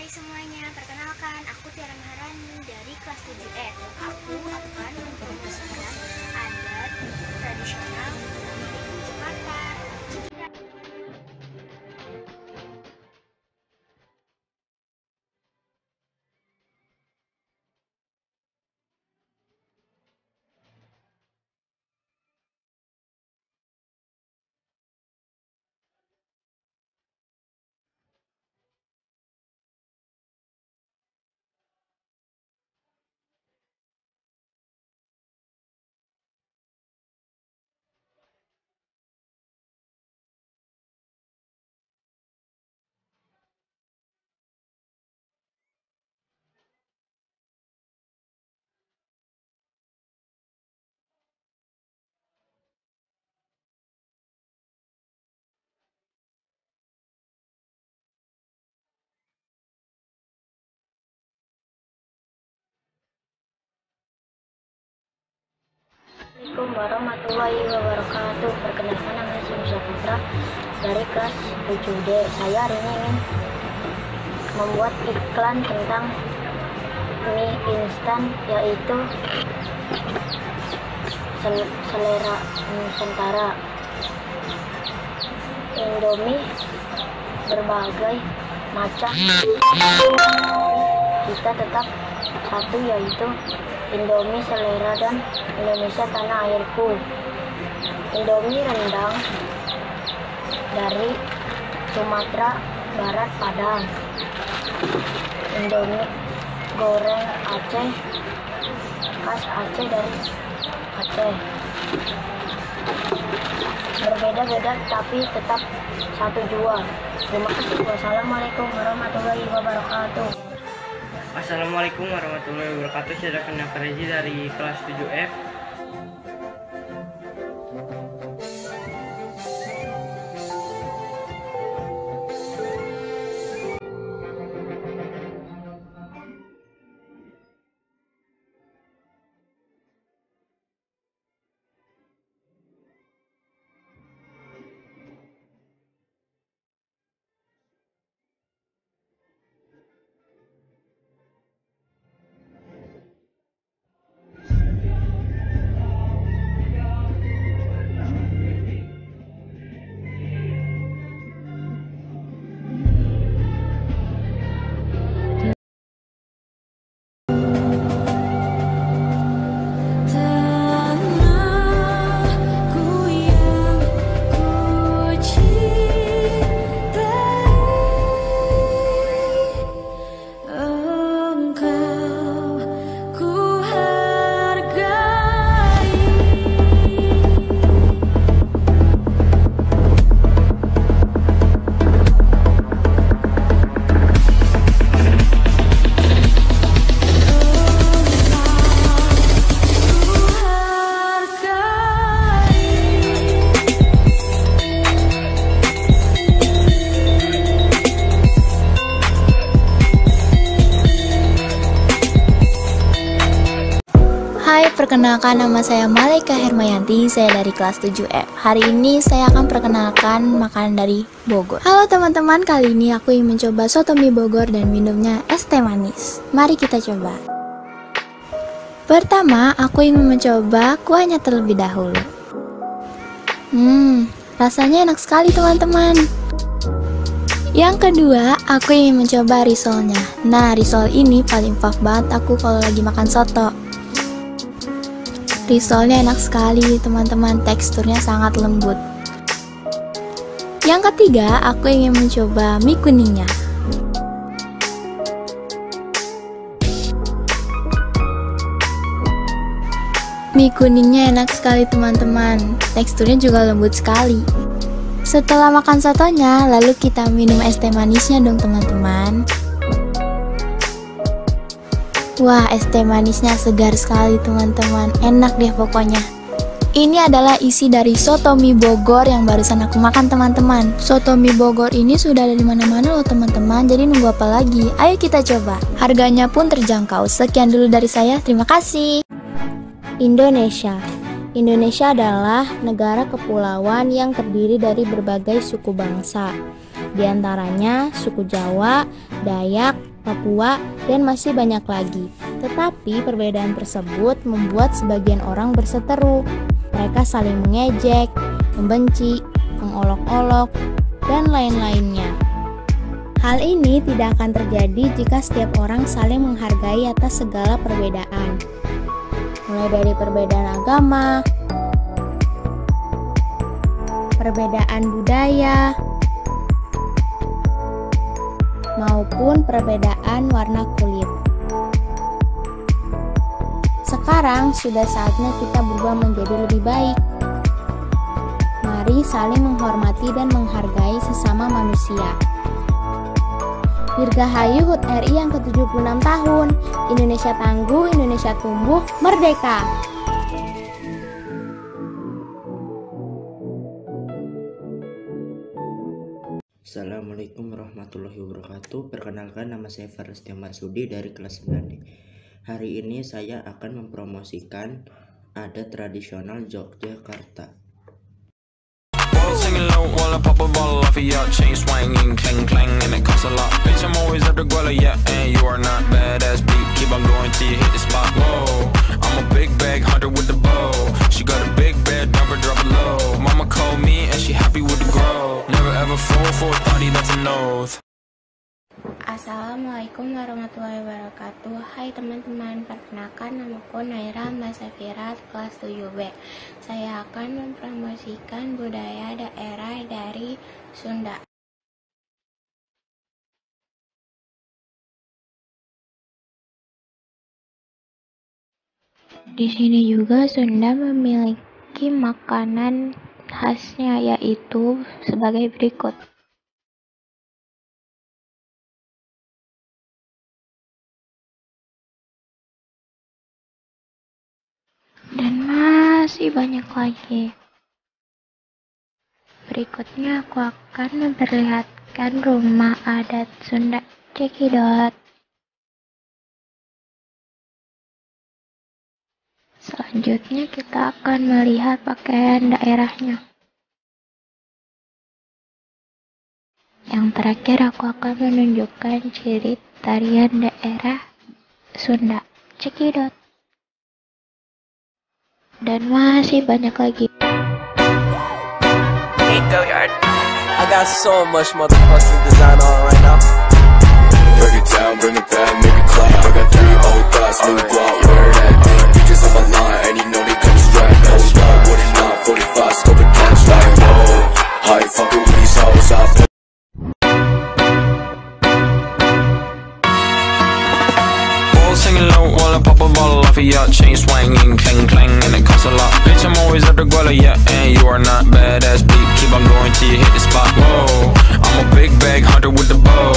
Hai semuanya, perkenalkan aku Tiara Maharani dari kelas 7F. Aku akan mempromosikan adat tradisional di Jakarta. Assalamualaikum warahmatullahi wabarakatuh. Perkenalkan, nama saya Musa Putra dari kelas 7D. Saya hari ini ingin membuat iklan tentang mie instan, yaitu selera Nusantara. Indomie berbagai macam, kita tetap satu, yaitu Indomie selera dan Indonesia tanah airku. Indomie rendang dari Sumatera Barat Padang. Indomie goreng Aceh khas Aceh dari Aceh. Berbeda-beda tapi tetap satu jua. Terima kasih. Wassalamualaikum warahmatullahi wabarakatuh. Assalamualaikum warahmatullahi wabarakatuh. Saya Dr. Rezi dari kelas 7F. Hai, perkenalkan, nama saya Malaika Hermayanti, saya dari kelas 7F. Hari ini saya akan perkenalkan makanan dari Bogor. Halo teman-teman, kali ini aku ingin mencoba soto mie Bogor dan minumnya es teh manis. Mari kita coba. Pertama, aku ingin mencoba kuahnya terlebih dahulu. Rasanya enak sekali teman-teman. Yang kedua, aku ingin mencoba risolnya. Nah, risol ini paling favorit banget aku kalau lagi makan soto. Risolnya enak sekali teman-teman, teksturnya sangat lembut. Yang ketiga, aku ingin mencoba mie kuningnya. Mie kuningnya enak sekali teman-teman, teksturnya juga lembut sekali. Setelah makan sotonya, lalu kita minum es teh manisnya dong teman-teman. Wah, es teh manisnya segar sekali teman-teman, enak deh pokoknya. Ini adalah isi dari soto mie Bogor yang barusan aku makan teman-teman. Soto mie Bogor ini sudah ada di mana-mana loh teman-teman, jadi nunggu apa lagi? Ayo kita coba. Harganya pun terjangkau. Sekian dulu dari saya, terima kasih. Indonesia. Indonesia adalah negara kepulauan yang terdiri dari berbagai suku bangsa. Di antaranya suku Jawa, Dayak, Papua, dan masih banyak lagi. Tetapi perbedaan tersebut membuat sebagian orang berseteru. Mereka saling mengejek, membenci, mengolok-olok, dan lain-lainnya. Hal ini tidak akan terjadi jika setiap orang saling menghargai atas segala perbedaan. Mulai dari perbedaan agama, perbedaan budaya, maupun perbedaan warna kulit. Sekarang sudah saatnya kita berubah menjadi lebih baik. Mari saling menghormati dan menghargai sesama manusia. Dirgahayu HUT RI yang ke-76 tahun. Indonesia tangguh, Indonesia tumbuh, merdeka! Assalamualaikum warahmatullahi wabarakatuh. Perkenalkan, nama saya Faresti Marsudi dari kelas 9D. Hari ini saya akan mempromosikan adat tradisional Yogyakarta. Singing low while I pop a bottle off of your chain swinging, clang clang, and it costs a lot. Bitch, I'm always at the guala, yeah, and you are not badass beat. Keep on going till you hit the spot. Whoa, I'm a big bag hunter with the bow. She got a big bed, never drop it low. Mama called me and she happy with the grow. Never ever fall for a thotty, that's an oath. Assalamualaikum warahmatullahi wabarakatuh. Hai teman-teman, perkenalkan namaku Naira Mbak Safirat, kelas 7B. Saya akan mempromosikan budaya daerah dari Sunda. Di sini juga Sunda memiliki makanan khasnya, yaitu sebagai berikut. Dan masih banyak lagi. Berikutnya aku akan memperlihatkan rumah adat Sunda. Cekidot. Selanjutnya kita akan melihat pakaian daerahnya. Yang terakhir aku akan menunjukkan ciri tarian daerah Sunda. Cekidot. Dan masih banyak lagi. I got so much motherfucking design on right now. Break it down, bring it back, make it clap. I got 3 old thoughts, new guap, wear that thing. Bitches on my line, and you know they come strapped. Hold up, what it not, 45, scope it catch like whoa. How you fucking with these hoes, I put Singing low while I pop a bottle off of your chain swinging, clang clang, and it costs a lot. Bitch, I'm always at the guala, yeah, and you are not badass beat. Keep on going till you hit the spot. Whoa, I'm a big bag hunter with the bow.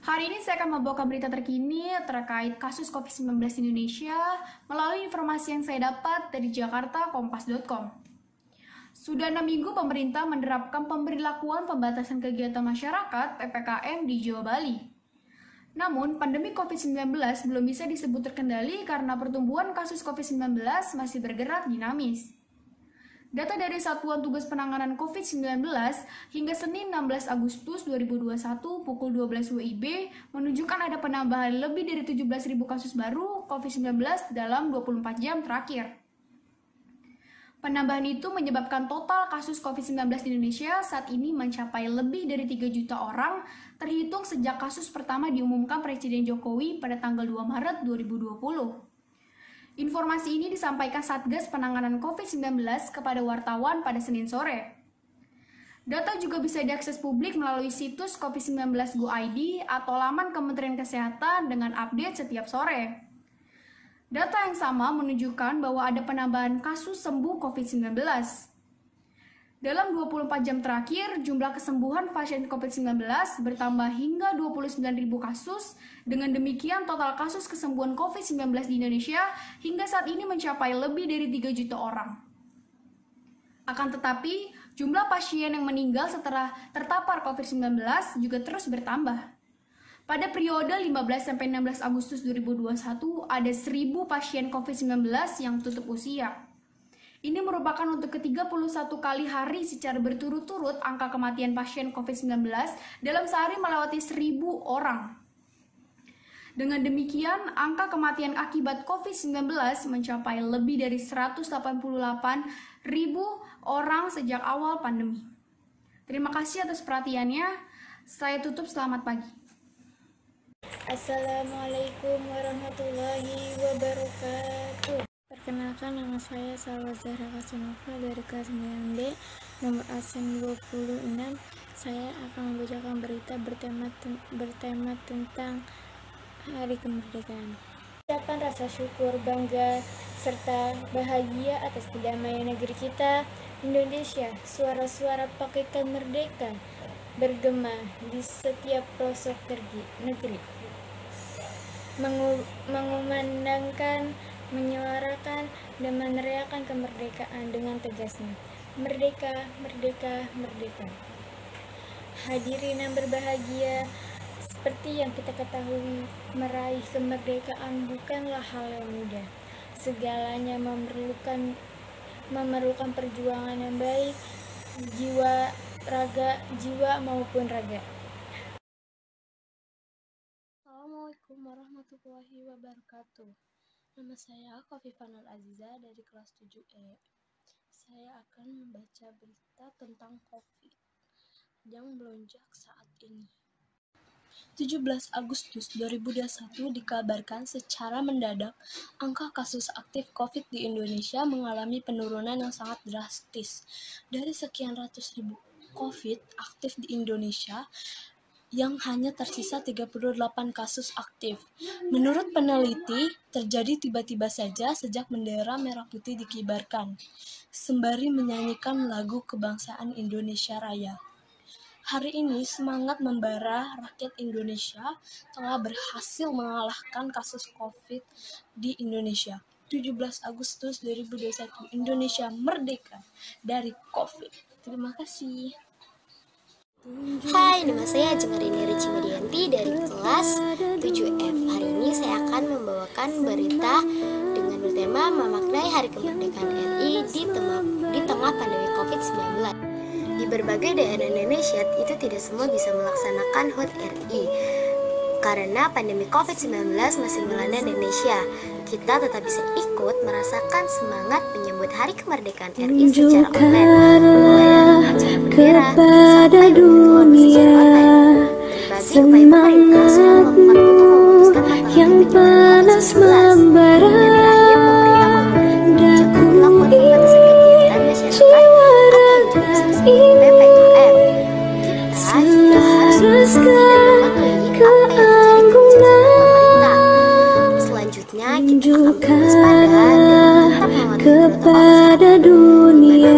Hari ini saya akan membawakan berita terkini terkait kasus COVID-19 di Indonesia melalui informasi yang saya dapat dari Jakarta Kompas.com. Sudah 6 minggu pemerintah menerapkan pemberlakuan pembatasan kegiatan masyarakat (PPKM) di Jawa Bali. Namun, pandemi COVID-19 belum bisa disebut terkendali karena pertumbuhan kasus COVID-19 masih bergerak dinamis. Data dari Satuan Tugas Penanganan COVID-19 hingga Senin 16 Agustus 2021 pukul 12 WIB menunjukkan ada penambahan lebih dari 17.000 kasus baru COVID-19 dalam 24 jam terakhir. Penambahan itu menyebabkan total kasus COVID-19 di Indonesia saat ini mencapai lebih dari 3 juta orang, terhitung sejak kasus pertama diumumkan Presiden Jokowi pada tanggal 2 Maret 2020. Informasi ini disampaikan Satgas Penanganan COVID-19 kepada wartawan pada Senin sore. Data juga bisa diakses publik melalui situs COVID-19 Go ID atau laman Kementerian Kesehatan dengan update setiap sore. Data yang sama menunjukkan bahwa ada penambahan kasus sembuh COVID-19. Dalam 24 jam terakhir, jumlah kesembuhan pasien COVID-19 bertambah hingga 29.000 kasus. Dengan demikian, total kasus kesembuhan COVID-19 di Indonesia hingga saat ini mencapai lebih dari 3 juta orang. Akan tetapi, jumlah pasien yang meninggal setelah terpapar COVID-19 juga terus bertambah. Pada periode 15-16 Agustus 2021, ada 1.000 pasien COVID-19 yang tutup usia. Ini merupakan untuk ke-31 kali hari secara berturut-turut angka kematian pasien COVID-19 dalam sehari melewati 1.000 orang. Dengan demikian, angka kematian akibat COVID-19 mencapai lebih dari 188.000 orang sejak awal pandemi. Terima kasih atas perhatiannya. Saya tutup, selamat pagi. Assalamualaikum warahmatullahi wabarakatuh. Perkenalkan, nama saya Salwa Zahra Kasunova dari kelas 9B, nomor absen 26. Saya akan membacakan berita bertema tentang Hari Kemerdekaan. Ucapan rasa syukur, bangga, serta bahagia atas kedamaian negeri kita, Indonesia. Suara-suara pakaikan merdeka bergema di setiap pelosok negeri. Mengumandangkan, menyuarakan, dan meneriakkan kemerdekaan dengan tegasnya. Merdeka, merdeka, merdeka. Hadirin yang berbahagia, seperti yang kita ketahui, meraih kemerdekaan bukanlah hal yang mudah. Segalanya memerlukan perjuangan yang baik, jiwa maupun raga. Assalamualaikum warahmatullahi wabarakatuh. Nama saya Kofifanul Aziza dari kelas 7E. Saya akan membaca berita tentang COVID yang melonjak saat ini. 17 Agustus 2021 dikabarkan secara mendadak angka kasus aktif COVID di Indonesia mengalami penurunan yang sangat drastis. Dari sekian ratus ribu COVID aktif di Indonesia, yang hanya tersisa 38 kasus aktif. Menurut peneliti, terjadi tiba-tiba saja sejak bendera merah putih dikibarkan, sembari menyanyikan lagu kebangsaan Indonesia Raya. Hari ini semangat membara rakyat Indonesia telah berhasil mengalahkan kasus COVID di Indonesia. 17 Agustus 2021, Indonesia merdeka dari COVID. Terima kasih. Hai, nama saya Jengarini Rici Medianti dari kelas 7F. Hari ini saya akan membawakan berita dengan bertema memaknai Hari Kemerdekaan RI di tengah pandemi COVID-19. Di berbagai daerah Indonesia itu tidak semua bisa melaksanakan HUT RI karena pandemi COVID-19 masih melanda Indonesia. Kita tetap bisa ikut merasakan semangat menyambut Hari Kemerdekaan RI secara online, mulai dari acara bendera sampai dunia. Berbagai upaya pemerintah sudah melakukan untuk memutuskan masalah penyebaran COVID-19. Yang terakhir, pemerintah melakukan pembatasan kegiatan masyarakat atau yang juga disebut PPKM. Kita juga harus mengikuti apa yang menjadi kebijakan pemerintah. Selanjutnya, kita akan berwaspada dan tetap mematuhi protokol dunia.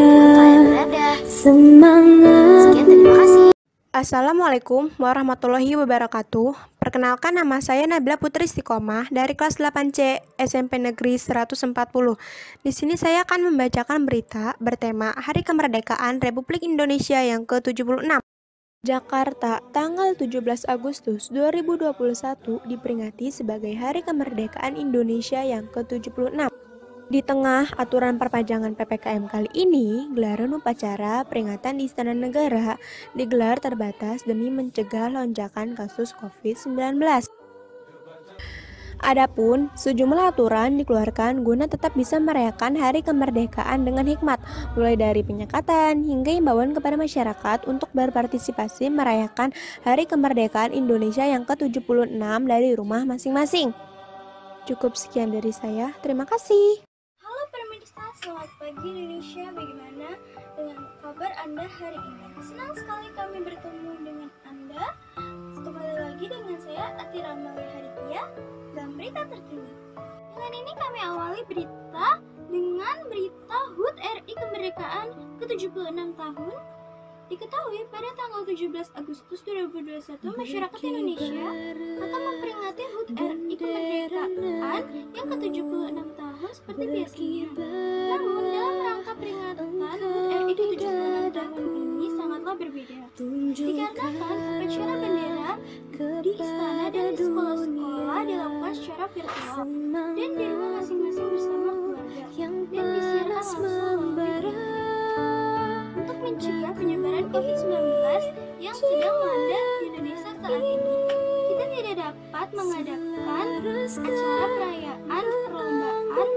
Semangat. Sekian, terima kasih. Assalamualaikum warahmatullahi wabarakatuh. Perkenalkan, nama saya Nabila Putri Istiqomah dari kelas 8C SMP Negeri 140. Di sini saya akan membacakan berita bertema Hari Kemerdekaan Republik Indonesia yang ke-76. Jakarta, tanggal 17 Agustus 2021 diperingati sebagai Hari Kemerdekaan Indonesia yang ke-76. Di tengah aturan perpanjangan PPKM kali ini, gelaran upacara peringatan di Istana Negara digelar terbatas demi mencegah lonjakan kasus COVID-19. Adapun, sejumlah aturan dikeluarkan guna tetap bisa merayakan Hari Kemerdekaan dengan hikmat, mulai dari penyekatan hingga imbauan kepada masyarakat untuk berpartisipasi merayakan Hari Kemerdekaan Indonesia yang ke-76 dari rumah masing-masing. Cukup sekian dari saya, terima kasih. Halo Permendistas, selamat pagi Indonesia. Bagaimana dengan kabar Anda hari ini? Senang sekali kami bertemu dengan Anda. Kembali lagi dengan saya Atira Amalia Haritia dalam berita terkini. Dengan ini kami awali berita dengan berita HUT RI kemerdekaan ke-76 tahun. Diketahui pada tanggal 17 Agustus 2021 masyarakat Indonesia akan memperingati HUT RI kemerdekaan yang ke-76 tahun seperti biasanya. Namun dalam rangka peringatan HUT RI ke-76 tahun ini sangatlah berbeda. Dikarenakan upacara bendera di istana dan di sekolah-sekolah dilakukan secara virtual dan di rumah masing-masing bersama keluarga dan disiarkan langsung melalui untuk mencegah penyebaran COVID-19 yang sedang melanda di Indonesia saat ini. Kita tidak dapat mengadakan acara perayaan perlombaan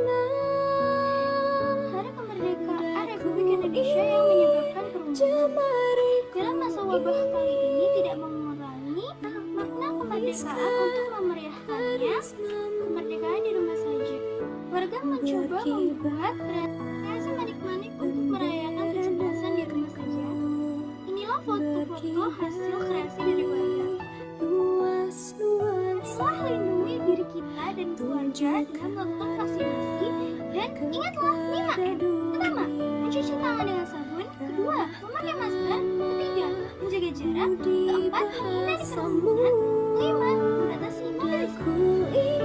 Hari Kemerdekaan Republik Indonesia yang menyebabkan kerumunan. Dalam masa wabah kali ini tidak mengurangi makna kemerdekaan untuk memeriahkannya kemerdekaan di rumah saja. Warga mencoba membuat kreasi manik-manik untuk merayakan 17-an di rumah saja. Inilah foto-foto hasil kreasi dari warga. Marilah lindungi diri kita dan keluarga dengan melakukan vaksinasi dan ingatlah 5M. Pertama, mencuci tangan dengan sabun. Kedua, memakai masker. Ketiga, menjaga jarak. Keempat, menghindari kerumunan. Kelima, membatasi mobilisasi.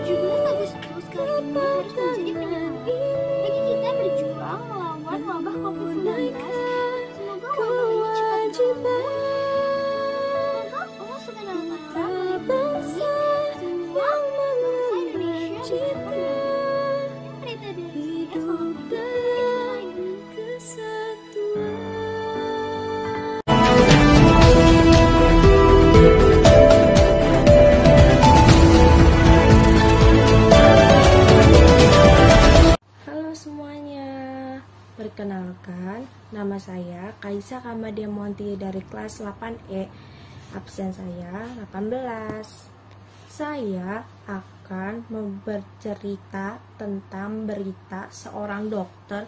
17 Agustus kali ini harus menjadi penyemangat bagi kita berjuang melawan wabah COVID-19. Semoga wabah ini cepat berakhir. Semoga Allah Subhanahu wa Ta'ala melindungi semua bangsa Indonesia dan berita dari saya. Selamat Perkenalkan, nama saya Kaisa Kamademonti dari kelas 8E, absen saya 18. Saya akan bercerita tentang berita seorang dokter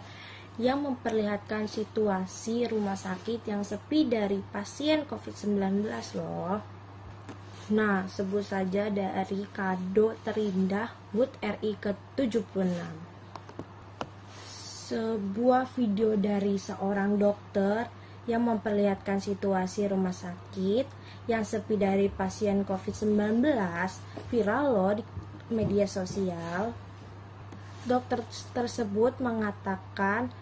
yang memperlihatkan situasi rumah sakit yang sepi dari pasien COVID-19 loh. Nah, sebut saja dari kado terindah HUT RI ke-76. Sebuah video dari seorang dokter yang memperlihatkan situasi rumah sakit yang sepi dari pasien COVID-19 viral loh di media sosial. Dokter tersebut mengatakan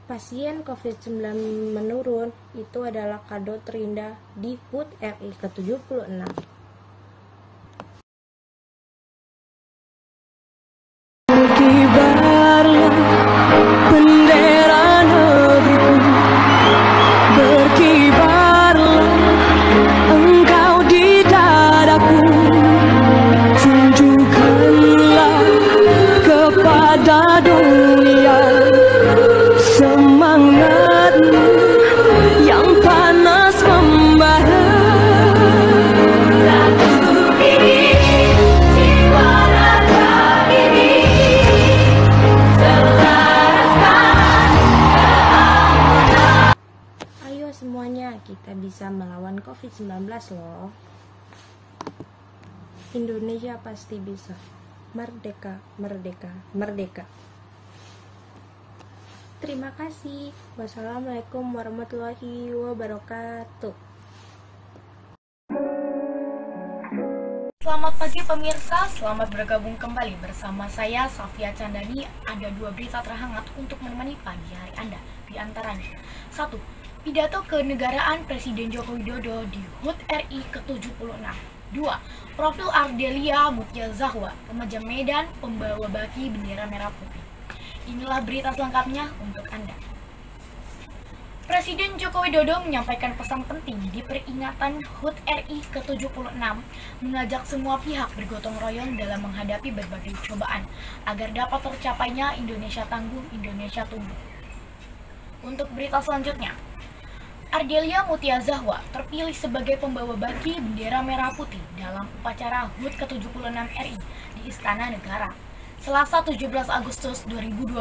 pasien COVID-19 menurun itu adalah kado terindah di HUT RI ke-76. Kita bisa melawan COVID-19 loh. Indonesia pasti bisa. Merdeka, merdeka, merdeka. Terima kasih. Wassalamualaikum warahmatullahi wabarakatuh. Selamat pagi pemirsa, selamat bergabung kembali bersama saya Safia Candani. Ada 2 berita terhangat untuk menemani pagi hari Anda. Di antaranya, 1. Pidato kenegaraan Presiden Joko Widodo di HUT RI ke-76. 2. Profil Ardelia Mutia Zahwa, remaja Medan, pembawa baki bendera merah putih. Inilah berita selengkapnya untuk Anda. Presiden Joko Widodo menyampaikan pesan penting di peringatan HUT RI ke-76, mengajak semua pihak bergotong royong dalam menghadapi berbagai cobaan, agar dapat tercapainya Indonesia tangguh, Indonesia tumbuh. Untuk berita selanjutnya, Ardelia Mutia Zahwa terpilih sebagai pembawa baki bendera merah putih dalam upacara HUT ke-76 RI di Istana Negara. Selasa 17 Agustus 2021.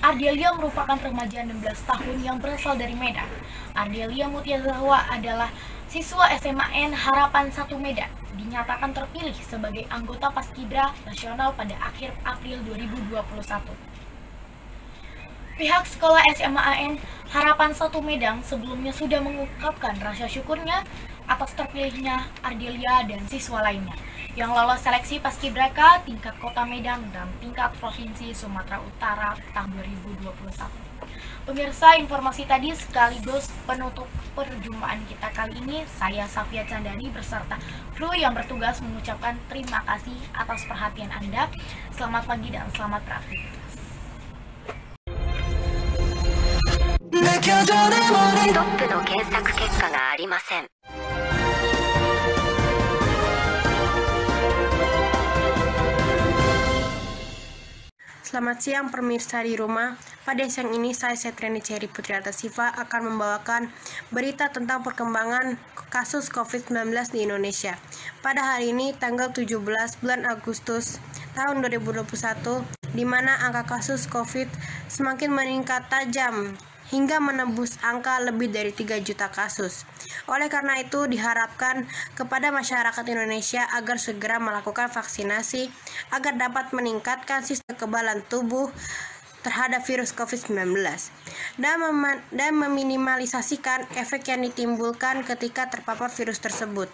Ardelia merupakan remaja 16 tahun yang berasal dari Medan. Ardelia Mutia Zahwa adalah siswa SMAN Harapan 1 Medan. Dinyatakan terpilih sebagai anggota Paskibra Nasional pada akhir April 2021. Pihak sekolah SMAN Harapan 1 Medan sebelumnya sudah mengungkapkan rasa syukurnya atas terpilihnya Ardelia dan siswa lainnya yang lolos seleksi Paskibraka tingkat Kota Medan dan tingkat Provinsi Sumatera Utara tahun 2021. Pemirsa, informasi tadi sekaligus penutup perjumpaan kita kali ini. Saya Safia Candani beserta kru yang bertugas mengucapkan terima kasih atas perhatian Anda. Selamat pagi dan selamat beraktivitas. Selamat siang pemirsa di rumah. Pada siang ini saya Setreni Cherry Putri Altasifa akan membawakan berita tentang perkembangan kasus COVID-19 di Indonesia. Pada hari ini tanggal 17 bulan Agustus tahun 2021, di mana angka kasus COVID semakin meningkat tajam hingga menembus angka lebih dari 3 juta kasus. Oleh karena itu diharapkan kepada masyarakat Indonesia agar segera melakukan vaksinasi agar dapat meningkatkan sistem kekebalan tubuh terhadap virus COVID-19 dan meminimalisasikan efek yang ditimbulkan ketika terpapar virus tersebut.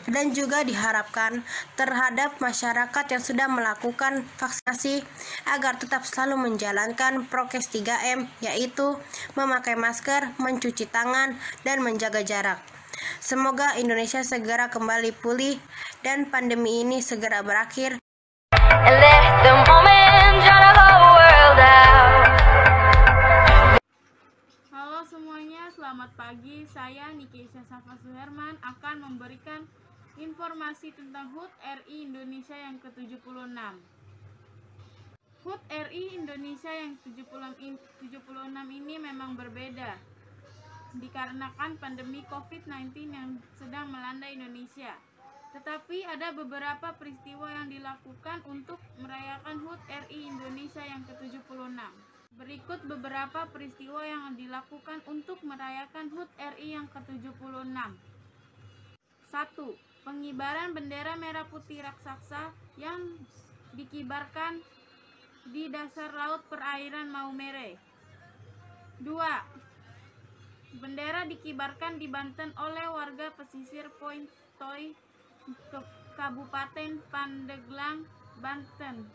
Dan juga diharapkan terhadap masyarakat yang sudah melakukan vaksinasi agar tetap selalu menjalankan prokes 3M, yaitu memakai masker, mencuci tangan, dan menjaga jarak. Semoga Indonesia segera kembali pulih dan pandemi ini segera berakhir. Halo semuanya, selamat pagi. Saya Niki Safa Suherman akan memberikan informasi tentang HUT RI Indonesia yang ke-76. HUT RI Indonesia yang 76 ini memang berbeda dikarenakan pandemi COVID-19 yang sedang melanda Indonesia. Tetapi ada beberapa peristiwa yang dilakukan untuk merayakan HUT RI Indonesia yang ke-76. Berikut beberapa peristiwa yang dilakukan untuk merayakan HUT RI yang ke-76. 1. Pengibaran bendera merah putih raksasa yang dikibarkan di dasar laut perairan Maumere. 2. Bendera dikibarkan di Banten oleh warga pesisir Point Toy, Kabupaten Pandeglang, Banten,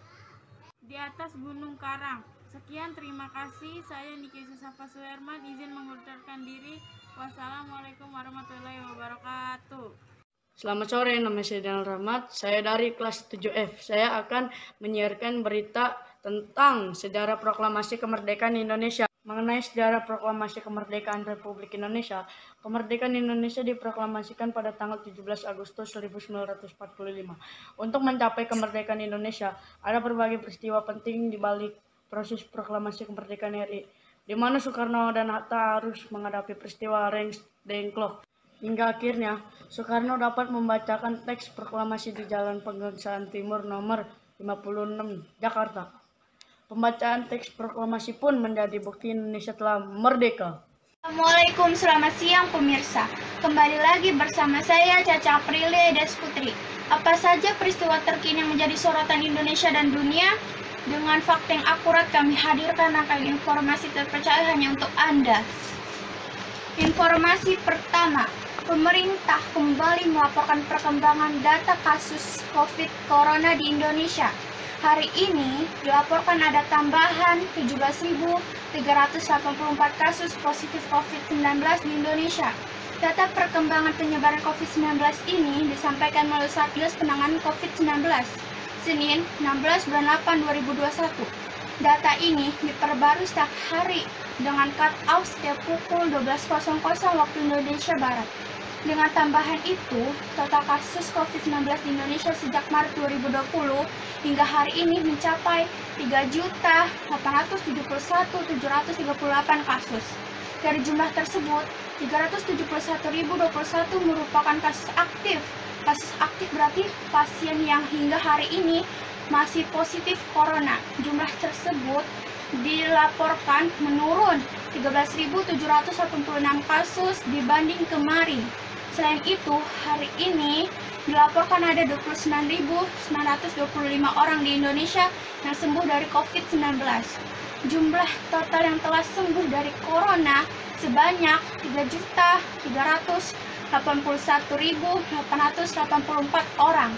di atas Gunung Karang. Sekian, terima kasih. Saya Niki Safa Suherman, izin mengundurkan diri. Wassalamualaikum warahmatullahi wabarakatuh. Selamat sore, nama saya Daniel Rahmat. Saya dari kelas 7F. Saya akan menyiarkan berita tentang sejarah proklamasi kemerdekaan Indonesia. Mengenai sejarah proklamasi kemerdekaan Republik Indonesia, kemerdekaan Indonesia diproklamasikan pada tanggal 17 Agustus 1945. Untuk mencapai kemerdekaan Indonesia, ada berbagai peristiwa penting di balik proses proklamasi kemerdekaan RI, di mana Soekarno dan Hatta harus menghadapi peristiwa Rengs Dengklok. Hingga akhirnya, Soekarno dapat membacakan teks proklamasi di Jalan Pegangsaan Timur nomor 56, Jakarta. Pembacaan teks proklamasi pun menjadi bukti Indonesia telah merdeka. Assalamualaikum, selamat siang pemirsa. Kembali lagi bersama saya Caca Aprilia Des Putri. Apa saja peristiwa terkini yang menjadi sorotan Indonesia dan dunia? Dengan fakta yang akurat kami hadirkan rangkaian informasi terpercaya hanya untuk Anda. Informasi pertama. Pemerintah kembali melaporkan perkembangan data kasus COVID Corona di Indonesia. Hari ini dilaporkan ada tambahan 17.384 kasus positif COVID-19 di Indonesia. Data perkembangan penyebaran COVID-19 ini disampaikan melalui Satgas Penanganan COVID-19, Senin 16 bulan 8 2021. Data ini diperbarui setiap hari dengan cut-off setiap pukul 12.00 waktu Indonesia Barat. Dengan tambahan itu, total kasus COVID-19 di Indonesia sejak Maret 2020 hingga hari ini mencapai 3.871.738 kasus. Dari jumlah tersebut, 371.021 merupakan kasus aktif kasus aktif berarti pasien yang hingga hari ini masih positif corona. Jumlah tersebut dilaporkan menurun 13.786 kasus dibanding kemarin. Selain itu, hari ini dilaporkan ada 29.925 orang di Indonesia yang sembuh dari COVID-19. Jumlah total yang telah sembuh dari corona sebanyak 3.381.884 orang.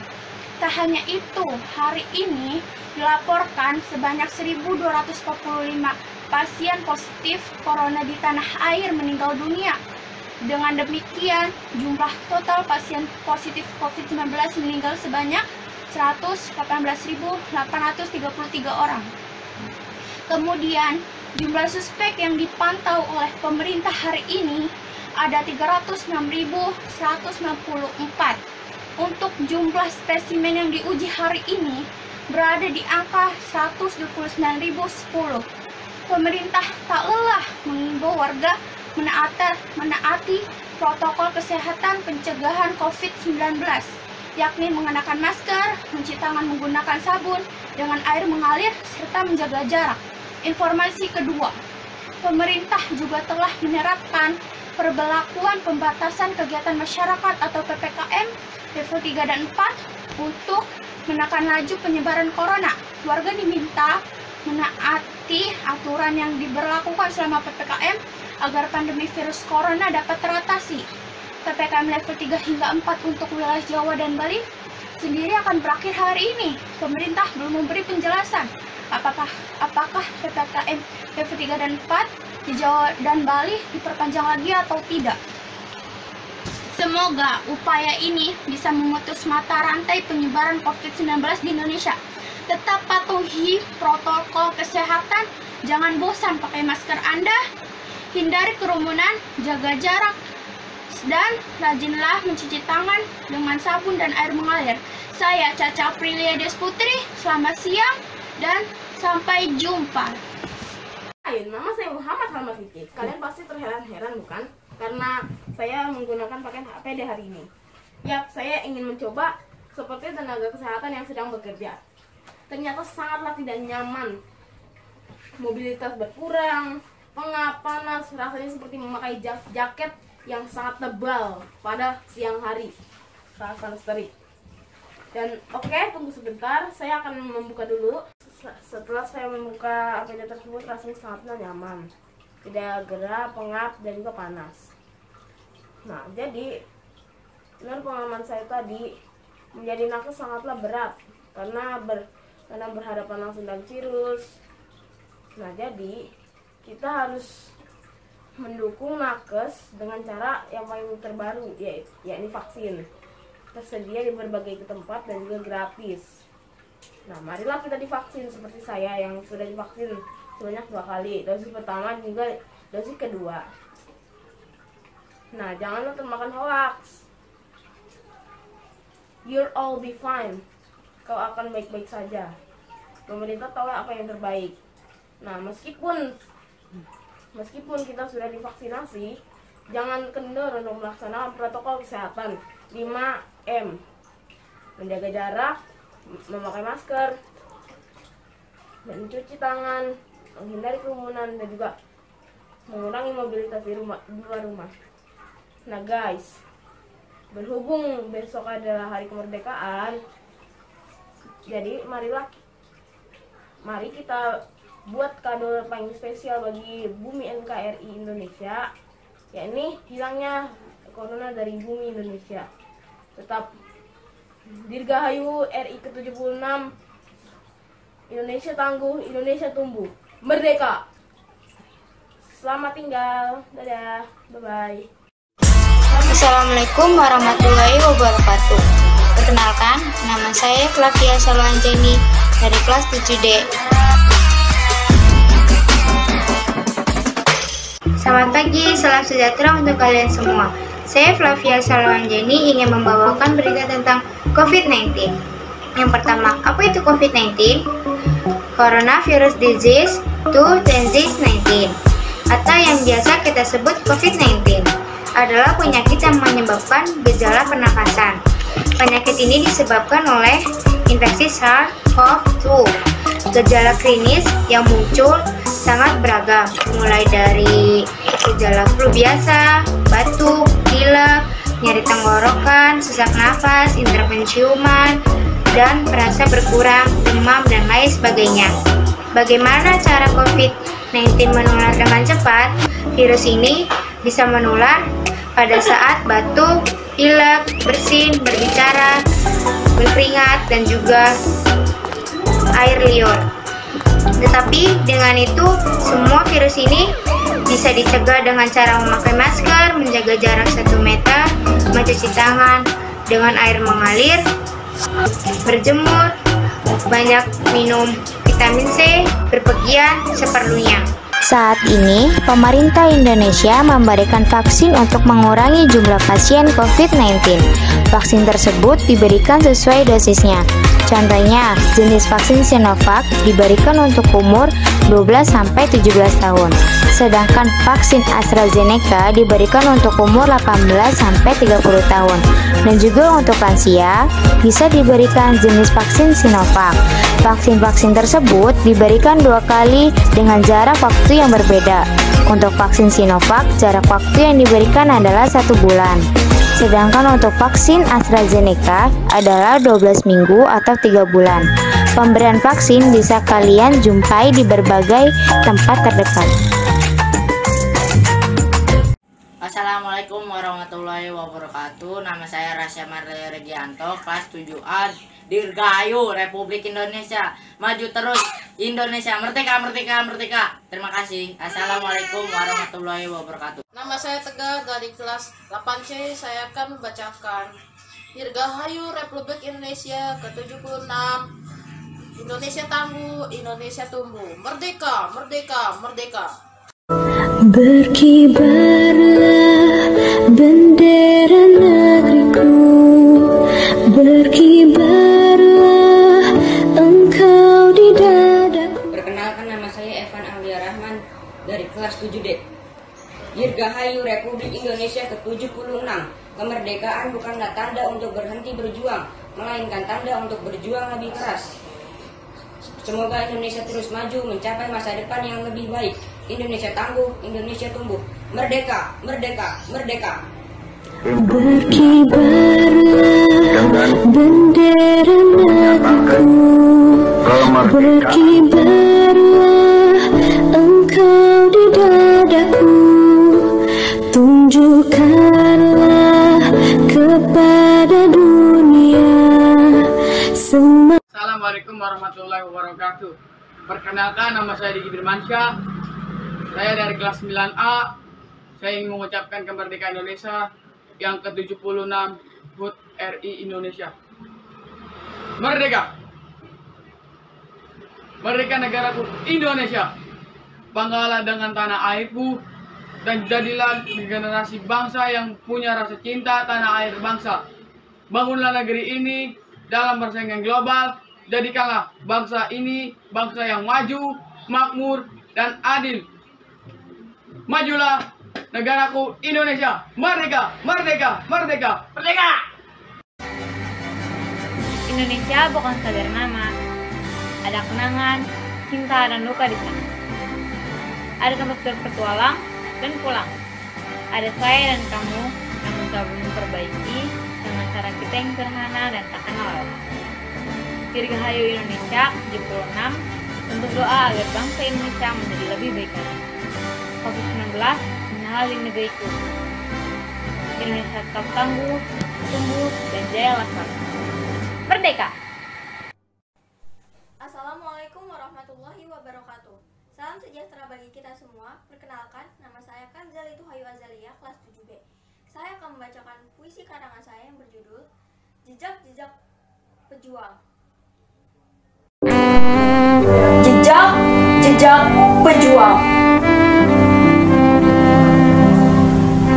Tak hanya itu, hari ini dilaporkan sebanyak 1.245 pasien positif corona di tanah air meninggal dunia. Dengan demikian, jumlah total pasien positif COVID-19 meninggal sebanyak 118.833 orang. Kemudian, jumlah suspek yang dipantau oleh pemerintah hari ini ada 306.194. Untuk jumlah spesimen yang diuji hari ini berada di angka 129.010. Pemerintah tak lelah mengimbau warga menaati protokol kesehatan pencegahan COVID-19, yakni mengenakan masker, mencuci tangan menggunakan sabun dengan air mengalir, serta menjaga jarak. Informasi kedua, pemerintah juga telah menerapkan perberlakuan pembatasan kegiatan masyarakat atau PPKM level 3 dan 4 untuk menekan laju penyebaran corona. Warga diminta menaati aturan yang diberlakukan selama PPKM agar pandemi virus corona dapat teratasi. PPKM level 3 hingga 4 untuk wilayah Jawa dan Bali sendiri akan berakhir hari ini. Pemerintah belum memberi penjelasan apakah PPKM level 3 dan 4 di Jawa dan Bali diperpanjang lagi atau tidak. Semoga upaya ini bisa memutus mata rantai penyebaran COVID-19 di Indonesia. Tetap patuhi protokol kesehatan, jangan bosan pakai masker Anda, hindari kerumunan, jaga jarak, dan rajinlah mencuci tangan dengan sabun dan air mengalir. Saya Caca Aprilia Desputri, selamat siang dan sampai jumpa. Nama saya Muhammad Halmar Fikri. Kalian pasti terheran-heran bukan? Karena saya menggunakan pakaian APD hari ini. Ya, saya ingin mencoba seperti tenaga kesehatan yang sedang bekerja. Ternyata sangatlah tidak nyaman. Mobilitas berkurang, pengap, panas, rasanya seperti memakai jaket yang sangat tebal pada siang hari saat panas terik. Dan oke, tunggu sebentar, saya akan membuka dulu. Setelah saya membuka APD tersebut, rasanya sangatlah nyaman, tidak gerah, pengap, dan juga panas. Nah, jadi menurut pengalaman saya tadi, menjadi nakes sangatlah berat karena berhadapan langsung dengan virus. Nah, jadi kita harus mendukung nakes dengan cara yang paling terbaru, yakni vaksin. Tersedia di berbagai tempat dan juga gratis. Nah, marilah kita divaksin seperti saya yang sudah divaksin sebanyak 2 kali, dosis pertama dan juga dosis kedua. Nah, janganlah termakan hoax. You'll all be fine. Kau akan baik-baik saja. Pemerintah tahu apa yang terbaik. Nah, meskipun kita sudah divaksinasi, jangan kendor untuk melaksanakan protokol kesehatan 5M. Menjaga jarak, memakai masker, mencuci tangan, menghindari kerumunan, dan juga mengurangi mobilitas di luar rumah. Nah guys, berhubung besok adalah hari kemerdekaan, jadi mari kita buat kado paling spesial bagi bumi NKRI Indonesia, yakni hilangnya corona dari bumi Indonesia. Tetap Dirgahayu RI ke-76, Indonesia tangguh, Indonesia tumbuh, merdeka. Selamat tinggal, dadah, bye-bye. Assalamualaikum warahmatullahi wabarakatuh. Perkenalkan, nama saya Flavia Salwanjeni dari kelas 7D. Selamat pagi, salam sejahtera untuk kalian semua. Saya Flavia Salwanjeni ingin membawakan berita tentang COVID-19. Yang pertama, apa itu COVID-19? Coronavirus Disease 2019 atau yang biasa kita sebut COVID-19 adalah penyakit yang menyebabkan gejala pernafasan. Penyakit ini disebabkan oleh infeksi SARS-CoV-2. Gejala klinis yang muncul sangat beragam, mulai dari gejala flu biasa, batuk, pilek, nyeri tenggorokan, sesak nafas, indera penciuman, dan perasa berkurang, demam, dan lain sebagainya. Bagaimana cara COVID-19 menular dengan cepat? Virus ini bisa menular pada saat batuk, pilek, bersin, berbicara, berkeringat, dan juga air liur. Tetapi dengan itu, semua virus ini bisa dicegah dengan cara memakai masker, menjaga jarak 1 meter, mencuci tangan dengan air mengalir, berjemur, banyak minum vitamin C, berpergian seperlunya. Saat ini, pemerintah Indonesia memberikan vaksin untuk mengurangi jumlah pasien COVID-19. Vaksin tersebut diberikan sesuai dosisnya. Contohnya, jenis vaksin Sinovac diberikan untuk umur 12-17 tahun. Sedangkan vaksin AstraZeneca diberikan untuk umur 18-30 tahun. Dan juga untuk lansia, bisa diberikan jenis vaksin Sinovac. Vaksin-vaksin tersebut diberikan 2 kali dengan jarak waktu yang berbeda. Untuk vaksin Sinovac, jarak waktu yang diberikan adalah 1 bulan. Sedangkan untuk vaksin AstraZeneca adalah 12 minggu atau 3 bulan. Pemberian vaksin bisa kalian jumpai di berbagai tempat terdekat. Assalamualaikum warahmatullahi wabarakatuh. Nama saya Rasya Marley Regianto, kelas 7A, Dirgahayu, Republik Indonesia. Maju terus Indonesia, merdeka, merdeka, merdeka. Terima kasih. Assalamualaikum warahmatullahi wabarakatuh. Nama saya Tegar dari kelas 8C. Saya akan membacakan Dirgahayu Republik Indonesia ke-76. Indonesia tangguh, Indonesia tumbuh. Merdeka, merdeka, merdeka. Berkibarlah bendera negeriku, berkibarlah engkau di dadaku. Perkenalkan, nama saya Evan Aulia Rahman dari kelas 7D. Dirgahayu Republik Indonesia ke-76. Kemerdekaan bukanlah tanda untuk berhenti berjuang, melainkan tanda untuk berjuang lebih keras. Semoga Indonesia terus maju mencapai masa depan yang lebih baik. Indonesia tangguh, Indonesia tumbuh. Merdeka, merdeka, merdeka. Berkibarlah bendera negeriku, berkibarlah engkau di dadaku, tunjukkanlah kepada dunia Assalamualaikum warahmatullahi wabarakatuh. Perkenalkan, nama saya Diki Firmansyah. Saya dari kelas 9A. Saya ingin mengucapkan kemerdekaan Indonesia yang ke-76 HUT RI Indonesia. Merdeka! Merdeka negaraku Indonesia. Banggalah dengan tanah airku dan jadilah generasi bangsa yang punya rasa cinta tanah air bangsa. Bangunlah negeri ini dalam persaingan global. Jadikanlah bangsa ini bangsa yang maju, makmur, dan adil. Majulah negaraku Indonesia. Merdeka, merdeka, merdeka, merdeka. Indonesia bukan sekadar nama. Ada kenangan, cinta, dan luka di sana. Ada tempat berpetualang dan pulang. Ada saya dan kamu yang mencoba memperbaiki dengan cara kita yang sederhana dan tak kenal lelah. Dirgahayu Indonesia 76, bentuk doa agar bangsa Indonesia menjadi lebih baik lagi. COVID-19 menyalahkan negeriku. Indonesia tetap tangguh, tumbuh, dan jaya selalu. Merdeka! Assalamualaikum warahmatullahi wabarakatuh. Salam sejahtera bagi kita semua. Perkenalkan, nama saya Kanzali Tuhayu Azalia, kelas 7B. Saya akan membacakan puisi karangan saya yang berjudul Jejak-Jejak Pejuang. Jejak-jejak pejuang.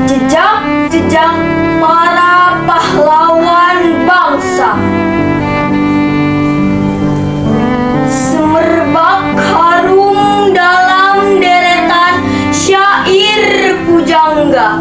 Jejak-jejak para pahlawan bangsa. Semerbak harum dalam deretan syair pujangga.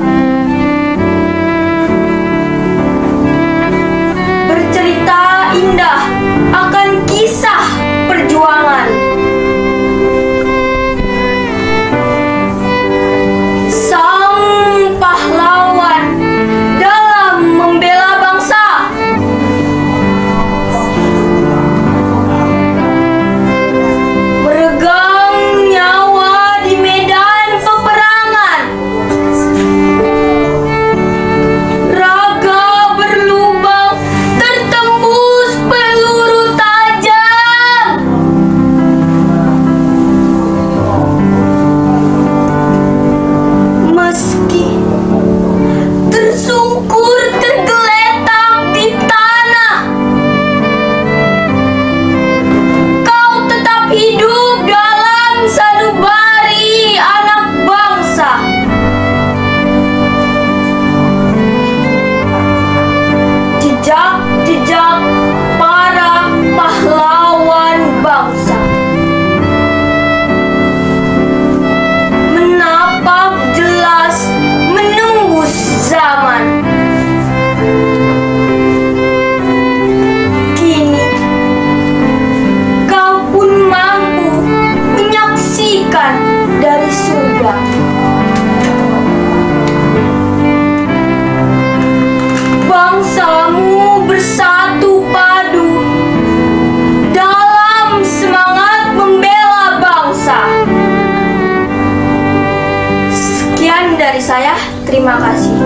Terima kasih.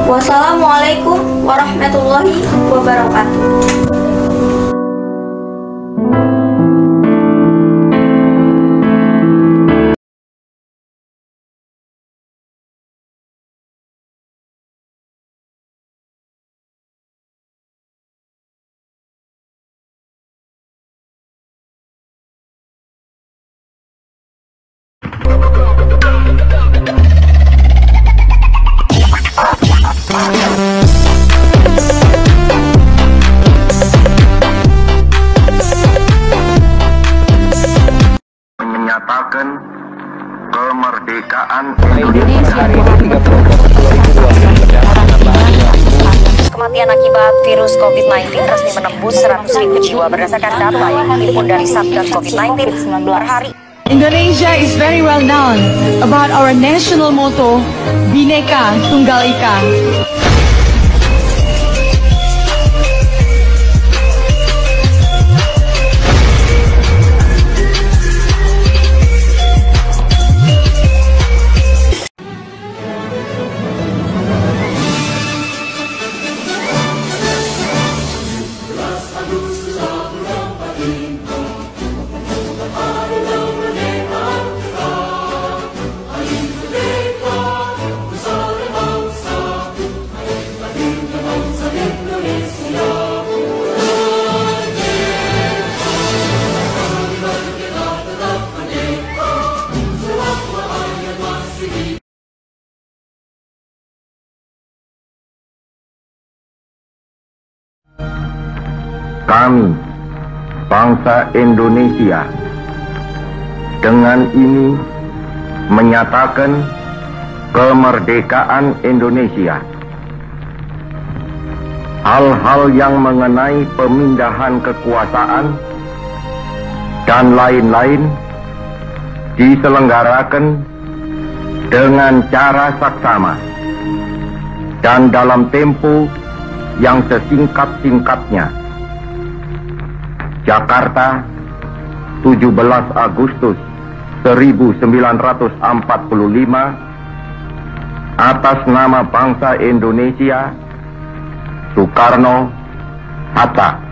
Wassalamualaikum warahmatullahi wabarakatuh. Menyatakan kemerdekaan Indonesia. Kematian akibat virus COVID-19 resmi menembus 100.000 jiwa berdasarkan data yang dihimpun dari Satgas COVID-19 per hari. Indonesia is very well known about our national motto, Bhinneka Tunggal Ika. Kami, bangsa Indonesia, dengan ini menyatakan kemerdekaan Indonesia. Hal-hal yang mengenai pemindahan kekuasaan dan lain-lain diselenggarakan dengan cara saksama dan dalam tempo yang sesingkat-singkatnya. Jakarta, 17 Agustus 1945, atas nama bangsa Indonesia, Soekarno, Hatta.